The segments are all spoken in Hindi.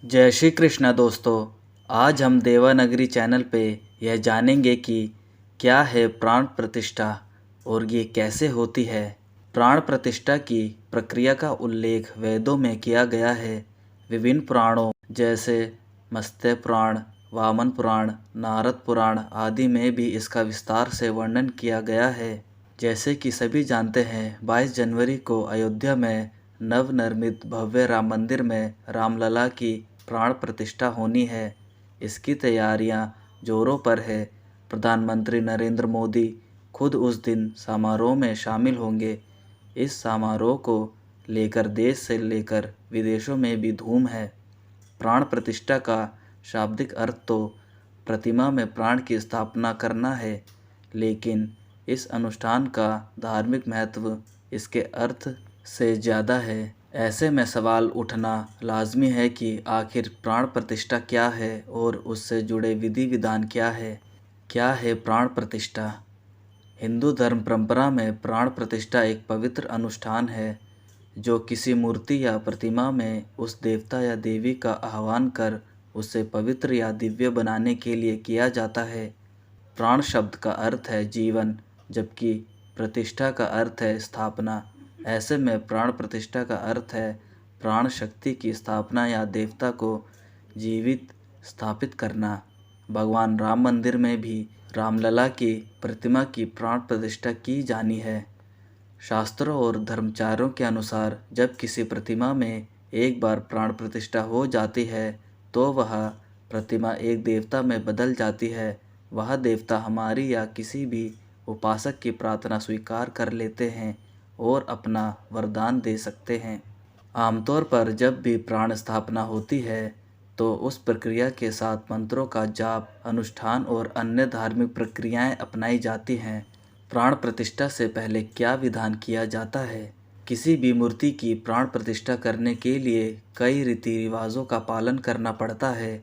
जय श्री कृष्णा दोस्तों। आज हम देवानगरी चैनल पे यह जानेंगे कि क्या है प्राण प्रतिष्ठा और ये कैसे होती है। प्राण प्रतिष्ठा की प्रक्रिया का उल्लेख वेदों में किया गया है। विभिन्न पुराणों जैसे मत्स्य पुराण, वामन पुराण, नारद पुराण आदि में भी इसका विस्तार से वर्णन किया गया है। जैसे कि सभी जानते हैं, 22 जनवरी को अयोध्या में नवनिर्मित भव्य राम मंदिर में रामलला की प्राण प्रतिष्ठा होनी है। इसकी तैयारियां जोरों पर है। प्रधानमंत्री नरेंद्र मोदी खुद उस दिन समारोह में शामिल होंगे। इस समारोह को लेकर देश से लेकर विदेशों में भी धूम है। प्राण प्रतिष्ठा का शाब्दिक अर्थ तो प्रतिमा में प्राण की स्थापना करना है, लेकिन इस अनुष्ठान का धार्मिक महत्व इसके अर्थ से ज़्यादा है। ऐसे में सवाल उठना लाजमी है कि आखिर प्राण प्रतिष्ठा क्या है और उससे जुड़े विधि विधान क्या है। क्या है प्राण प्रतिष्ठा? हिंदू धर्म परंपरा में प्राण प्रतिष्ठा एक पवित्र अनुष्ठान है जो किसी मूर्ति या प्रतिमा में उस देवता या देवी का आह्वान कर उसे पवित्र या दिव्य बनाने के लिए किया जाता है। प्राण शब्द का अर्थ है जीवन, जबकि प्रतिष्ठा का अर्थ है स्थापना। ऐसे में प्राण प्रतिष्ठा का अर्थ है प्राण शक्ति की स्थापना या देवता को जीवित स्थापित करना। भगवान राम मंदिर में भी रामलला की प्रतिमा की प्राण प्रतिष्ठा की जानी है। शास्त्रों और धर्माचार्यों के अनुसार जब किसी प्रतिमा में एक बार प्राण प्रतिष्ठा हो जाती है तो वह प्रतिमा एक देवता में बदल जाती है। वह देवता हमारी या किसी भी उपासक की प्रार्थना स्वीकार कर लेते हैं और अपना वरदान दे सकते हैं। आमतौर पर जब भी प्राण स्थापना होती है तो उस प्रक्रिया के साथ मंत्रों का जाप, अनुष्ठान और अन्य धार्मिक प्रक्रियाएं अपनाई जाती हैं। प्राण प्रतिष्ठा से पहले क्या विधान किया जाता है? किसी भी मूर्ति की प्राण प्रतिष्ठा करने के लिए कई रीति रिवाजों का पालन करना पड़ता है।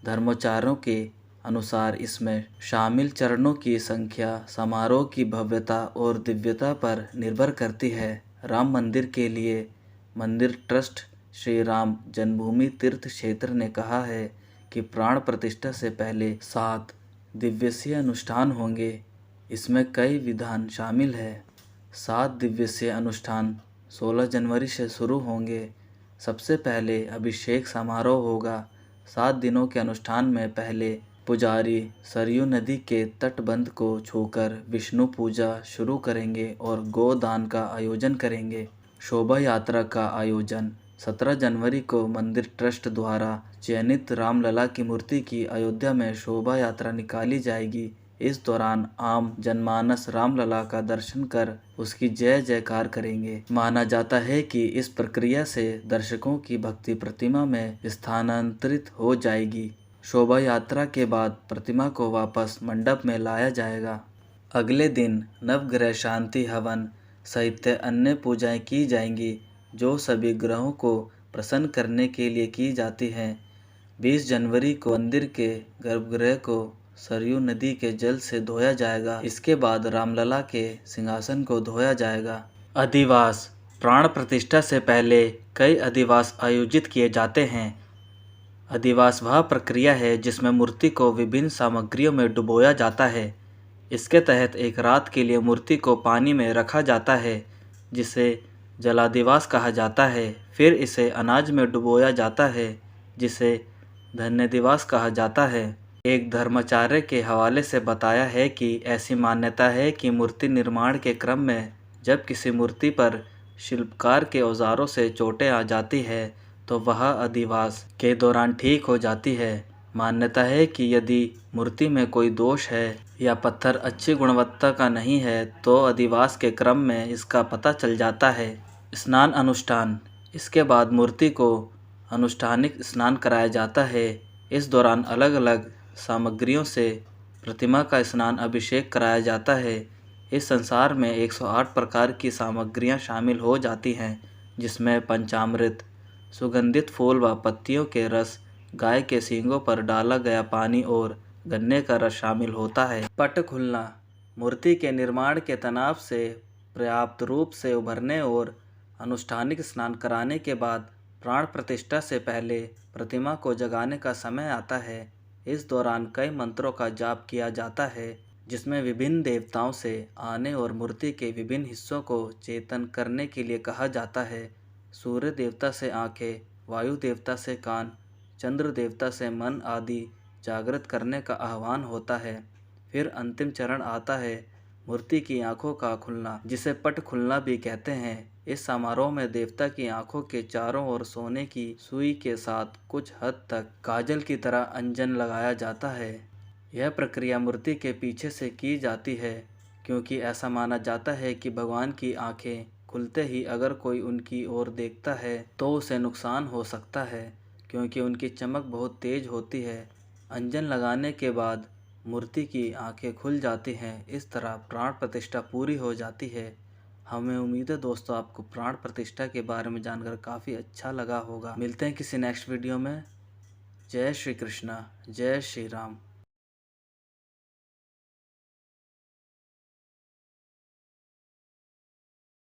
धर्माचार्यों के अनुसार इसमें शामिल चरणों की संख्या समारोह की भव्यता और दिव्यता पर निर्भर करती है। राम मंदिर के लिए मंदिर ट्रस्ट श्री राम जन्मभूमि तीर्थ क्षेत्र ने कहा है कि प्राण प्रतिष्ठा से पहले 7 दिव्यसीय अनुष्ठान होंगे। इसमें कई विधान शामिल है। 7 दिव्यसीय अनुष्ठान 16 जनवरी से शुरू होंगे। सबसे पहले अभिषेक समारोह होगा। 7 दिनों के अनुष्ठान में पहले पुजारी सरयू नदी के तटबंध को छूकर विष्णु पूजा शुरू करेंगे और गोदान का आयोजन करेंगे। शोभा यात्रा का आयोजन 17 जनवरी को मंदिर ट्रस्ट द्वारा चयनित रामलला की मूर्ति की अयोध्या में शोभा यात्रा निकाली जाएगी। इस दौरान आम जनमानस रामलला का दर्शन कर उसकी जय जयकार करेंगे। माना जाता है कि इस प्रक्रिया से दर्शकों की भक्ति प्रतिमा में स्थानांतरित हो जाएगी। शोभा यात्रा के बाद प्रतिमा को वापस मंडप में लाया जाएगा। अगले दिन नवग्रह शांति हवन सहित अन्य पूजाएं की जाएंगी जो सभी ग्रहों को प्रसन्न करने के लिए की जाती हैं। 20 जनवरी को मंदिर के गर्भगृह को सरयू नदी के जल से धोया जाएगा। इसके बाद रामलला के सिंहासन को धोया जाएगा। अधिवास प्राण प्रतिष्ठा से पहले कई अधिवास आयोजित किए जाते हैं। अधिवास वह प्रक्रिया है जिसमें मूर्ति को विभिन्न सामग्रियों में डुबोया जाता है। इसके तहत एक रात के लिए मूर्ति को पानी में रखा जाता है जिसे जलाधिवास कहा जाता है। फिर इसे अनाज में डुबोया जाता है जिसे धन्यदिवास कहा जाता है। एक धर्माचार्य के हवाले से बताया है कि ऐसी मान्यता है कि मूर्ति निर्माण के क्रम में जब किसी मूर्ति पर शिल्पकार के औजारों से चोटें आ जाती है तो वह अधिवास के दौरान ठीक हो जाती है। मान्यता है कि यदि मूर्ति में कोई दोष है या पत्थर अच्छी गुणवत्ता का नहीं है तो अधिवास के क्रम में इसका पता चल जाता है। स्नान अनुष्ठान इसके बाद मूर्ति को अनुष्ठानिक स्नान कराया जाता है। इस दौरान अलग अलग सामग्रियों से प्रतिमा का स्नान अभिषेक कराया जाता है। इस संसार में 108 प्रकार की सामग्रियां शामिल हो जाती हैं जिसमें पंचामृत, सुगंधित फूल व पत्तियों के रस, गाय के सींगों पर डाला गया पानी और गन्ने का रस शामिल होता है। पट खुलना मूर्ति के निर्माण के तनाव से पर्याप्त रूप से उभरने और अनुष्ठानिक स्नान कराने के बाद प्राण प्रतिष्ठा से पहले प्रतिमा को जगाने का समय आता है। इस दौरान कई मंत्रों का जाप किया जाता है, जिसमें विभिन्न देवताओं से आने और मूर्ति के विभिन्न हिस्सों को चेतन करने के लिए कहा जाता है। सूर्य देवता से आंखें, वायु देवता से कान, चंद्र देवता से मन आदि जागृत करने का आह्वान होता है। फिर अंतिम चरण आता है मूर्ति की आंखों का खुलना, जिसे पट खुलना भी कहते हैं। इस समारोह में देवता की आंखों के चारों ओर सोने की सुई के साथ कुछ हद तक काजल की तरह अंजन लगाया जाता है। यह प्रक्रिया मूर्ति के पीछे से की जाती है, क्योंकि ऐसा माना जाता है कि भगवान की आंखें खुलते ही अगर कोई उनकी ओर देखता है तो उसे नुकसान हो सकता है, क्योंकि उनकी चमक बहुत तेज होती है। अंजन लगाने के बाद मूर्ति की आंखें खुल जाती हैं। इस तरह प्राण प्रतिष्ठा पूरी हो जाती है। हमें उम्मीद है दोस्तों आपको प्राण प्रतिष्ठा के बारे में जानकर काफ़ी अच्छा लगा होगा। मिलते हैं किसी नेक्स्ट वीडियो में। जय श्री कृष्णा, जय श्री राम।